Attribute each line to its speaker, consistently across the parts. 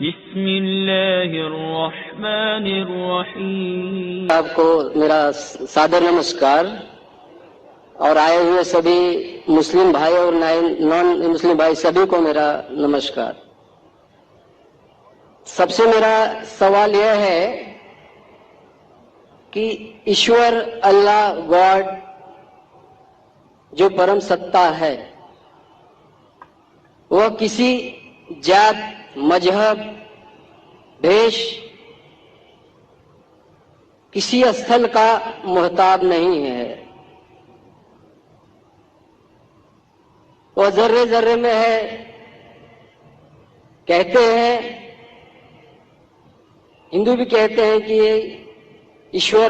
Speaker 1: بسم اللہ الرحمن الرحیم۔
Speaker 2: آپ کو میرا سادر نمسکار، اور آئے ہوئے سبھی مسلم بھائی اور نان مسلم بھائی سبھی کو میرا نمسکار۔ سب سے میرا سوال یہ ہے کہ ایشور اللہ گاڈ جو پرم ستا ہے، وہ کسی جات، مذہب، بھیش، کسی استھل کا محتاج نہیں ہے۔ وہ ذرے ذرے میں ہے۔ کہتے ہیں، ہندو بھی کہتے ہیں کہ یہ ایشور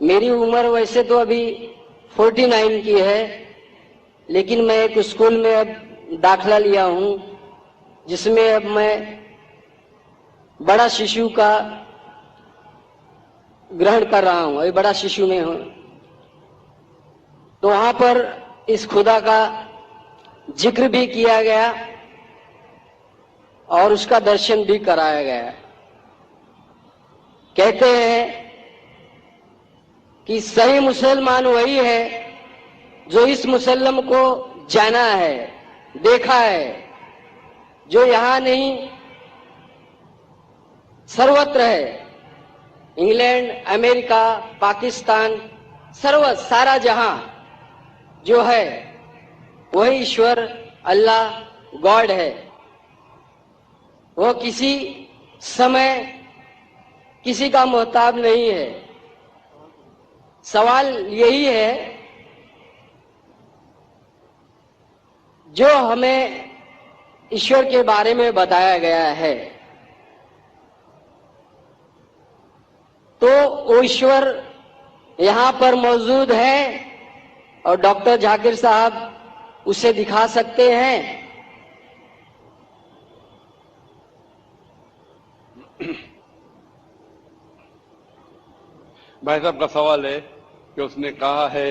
Speaker 2: میری عمر ویسے تو ابھی 49 کی ہے، لیکن میں ایک اسکول میں اب داخلہ لیا ہوں، جس میں اب میں بڑا ششو کا گرہن کر رہا ہوں، ابھی بڑا ششو میں ہوں۔ تو وہاں پر اس خدا کا ذکر بھی کیا گیا اور اس کا درشن بھی کرایا گیا۔ کہتے ہیں کہ صحیح مسلمان وہی ہے جو اس مسلم کو جانا ہے، دیکھا ہے، جو یہاں نہیں سروتر ہے۔ انگلینڈ، امریکہ، پاکستان، سارا جہاں جو ہے وہی ایشور اللہ گاڈ ہے۔ وہ کسی سمے کسی کا محتاج نہیں ہے۔ سوال یہی ہے، جو ہمیں ایشور کے بارے میں بتایا گیا ہے، تو وہ ایشور یہاں پر موجود ہے اور ڈاکٹر ذاکر صاحب اسے دکھا سکتے ہیں۔
Speaker 3: بھائی صاحب کا سوال ہے کہ اس نے کہا ہے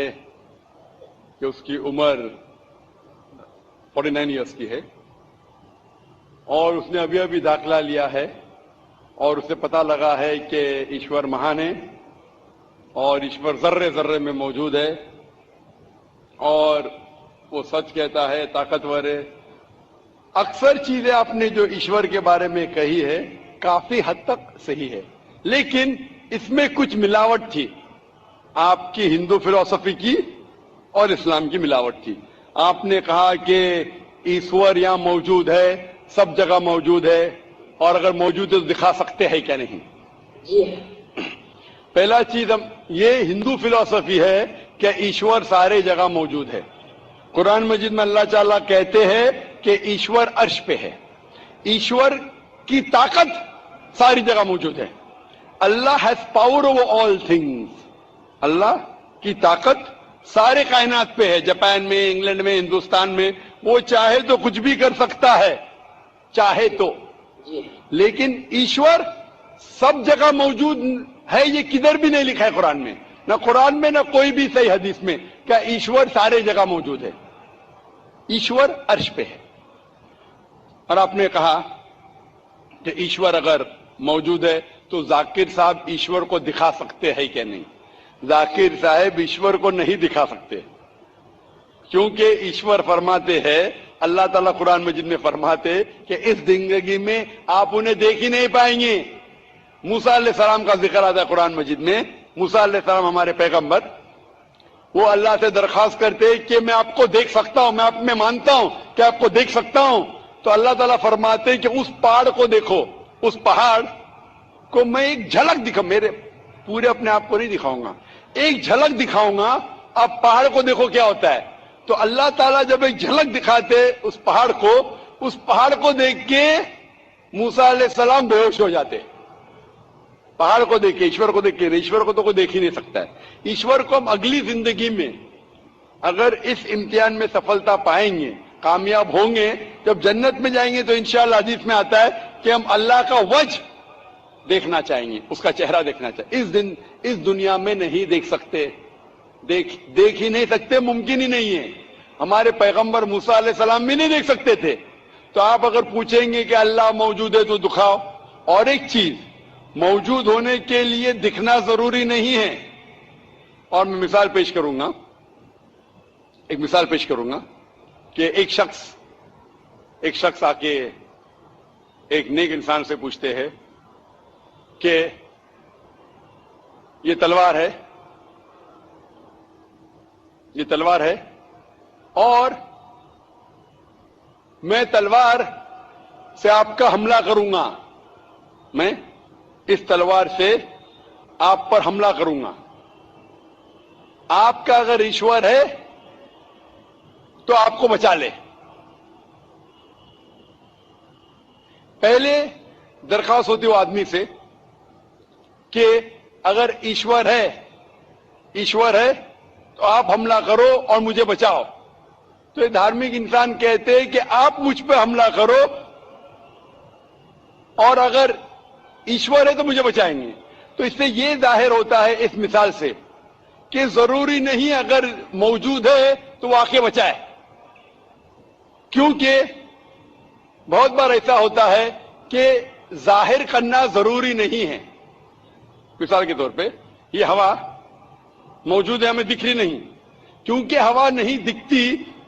Speaker 3: کہ اس کی عمر 49 ایئرس کی ہے اور اس نے ابھی داخلہ لیا ہے اور اسے پتہ لگا ہے کہ ایشور مہان ہے اور ایشور ذرے ذرے میں موجود ہے اور وہ سچ کہتا ہے، طاقتور ہے۔ اکثر چیزیں آپ نے جو ایشور کے بارے میں کہی ہے کافی حد تک صحیح ہے، لیکن اس میں کچھ ملاوٹ تھی، آپ کی ہندو فلسفی کی اور اسلام کی ملاوٹ تھی۔ آپ نے کہا کہ ایشور یہاں موجود ہے، سب جگہ موجود ہے، اور اگر موجود ہے تو دکھا سکتے ہیں کیا نہیں؟
Speaker 2: جی
Speaker 3: پہلا چیز یہ ہندو فلسفی ہے کہ ایشور سارے جگہ موجود ہے۔ قرآن مجید میں اللہ تعالیٰ کہتے ہیں کہ ایشور عرش پہ ہے، ایشور کی طاقت ساری جگہ موجود ہے۔ Allah has power over all things, اللہ کی طاقت سارے کائنات پہ ہے، جاپان میں، انگلینڈ میں، ہندوستان میں۔ وہ چاہے تو کچھ بھی کر سکتا ہے، چاہے تو، لیکن ایشور سب جگہ موجود ہے۔ یہ کدھر بھی نہیں لکھا ہے قرآن میں، نہ قرآن میں نہ کوئی بھی صحیح حدیث میں، کہ ایشور سارے جگہ موجود ہے۔ ایشور عرش پہ ہے۔ اور آپ نے کہا کہ ایشور اگر موجود ہے تو ذاکر صاحب ایشور کو دکھا سکتے ہیں کہ نہیں؟ ذاکر صاحب ایشور کو نہیں دکھا سکتے، کیونکہ ایشور فرماتے ہیں، اللہ تعالیٰ قرآن مجید میں فرماتے کہ اس زندگی میں آپ انہیں دیکھ ہی نہیں پائیں گے۔ موسیٰ علیہ السلام کا ذکر آتا ہے قرآن مجید میں۔ موسیٰ علیہ السلام ہمارے پیغمبر، وہ اللہ سے درخواست کرتے کہ میں آپ کو دیکھ سکتا ہوں، میں آپ میں مانتا ہوں کہ آپ کو دیکھ سکتا ہوں۔ تو اللہ تعالیٰ فرماتے کہ اس پہاڑ کو دیکھو، اس پہاڑ کو میں ایک جھلک دکھاؤں، میرے پورے اپنے آپ کو نہیں دکھاؤں گا، ایک جھلک دکھاؤں گا، آپ پہاڑ کو دیکھو کیا ہوتا ہے۔ تو اللہ تعالیٰ جب ایک جھلک دکھاتے اس پہاڑ کو دیکھ کے موسیٰ علیہ السلام بے ہوش ہو جاتے۔ پہاڑ کو دیکھ کے، ایشور کو دیکھ کے، ایشور کو تو کوئی دیکھ ہی نہیں سکتا ہے۔ ایشور کو ہم اگلی زندگی میں اگر اس امتحان میں سفلتا پائیں گے، کامیاب ہوں گے، جب جنت میں جائیں گے تو انشاءاللہ حدیث میں آتا ہے کہ ہم اللہ کا وجہ دیکھنا چاہیں گے، اس کا چہرہ دیکھنا چاہیں۔ اس دنیا میں نہیں دیکھ سکتے، دیکھ ہی نہیں سکتے، ممکن ہی نہیں ہے۔ ہمارے پیغمبر موسیٰ علیہ السلام بھی نہیں دیکھ سکتے تھے، تو آپ اگر پوچھیں گے کہ اللہ موجود ہے تو دکھاؤ. اور ایک چیز، موجود ہونے کے لیے دکھنا ضروری نہیں ہے. اور میں مثال پیش کروں گا، ایک مثال پیش کروں گا کہ ایک شخص آ کے ایک نیک انسان سے پوچھتے ہیں کہ یہ تلوار ہے اور میں تلوار سے آپ کا حملہ کروں گا، میں اس تلوار سے آپ پر حملہ کروں گا. آپ کا اگر ایشور ہے تو آپ کو بچا لے. پہلے درخواست ہوتی وہ آدمی سے کہ اگر ایشور ہے تو آپ حملہ کرو اور مجھے بچاؤ. تو یہ دھارمک انسان کہتے ہیں کہ آپ مجھ پہ حملہ کرو اور اگر ایشور ہے تو مجھے بچائیں گے. تو اس سے یہ ظاہر ہوتا ہے اس مثال سے کہ ضروری نہیں اگر موجود ہے تو وہ آ کے بچائے، کیونکہ بہت بار ایسا ہوتا ہے کہ ظاہر کرنا ضروری نہیں ہے. مثال کے طور پہ یہ ہوا موجود ہے، ہمیں دکھ رہی نہیں. کیونکہ ہوا نہیں دکھتی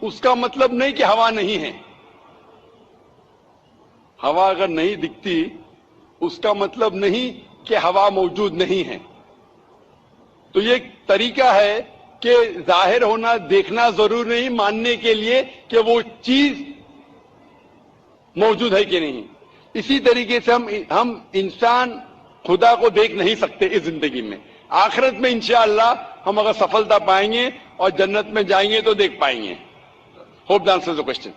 Speaker 3: اس کا مطلب نہیں کہ ہوا نہیں ہے. ہوا اگر نہیں دکھتی اس کا مطلب نہیں کہ ہوا موجود نہیں ہے. تو یہ ایک طریقہ ہے کہ ظاہر ہونا دیکھنا ضروری نہیں ماننے کے لیے کہ وہ چیز موجود ہے کہ نہیں. اسی طریقے سے ہم انسان خدا کو دیکھ نہیں سکتے اس زندگی میں. آخرت میں انشاءاللہ ہم اگر سفلتا پائیں گے اور جنت میں جائیں گے تو دیکھ پائیں گے. Hope the answers the question.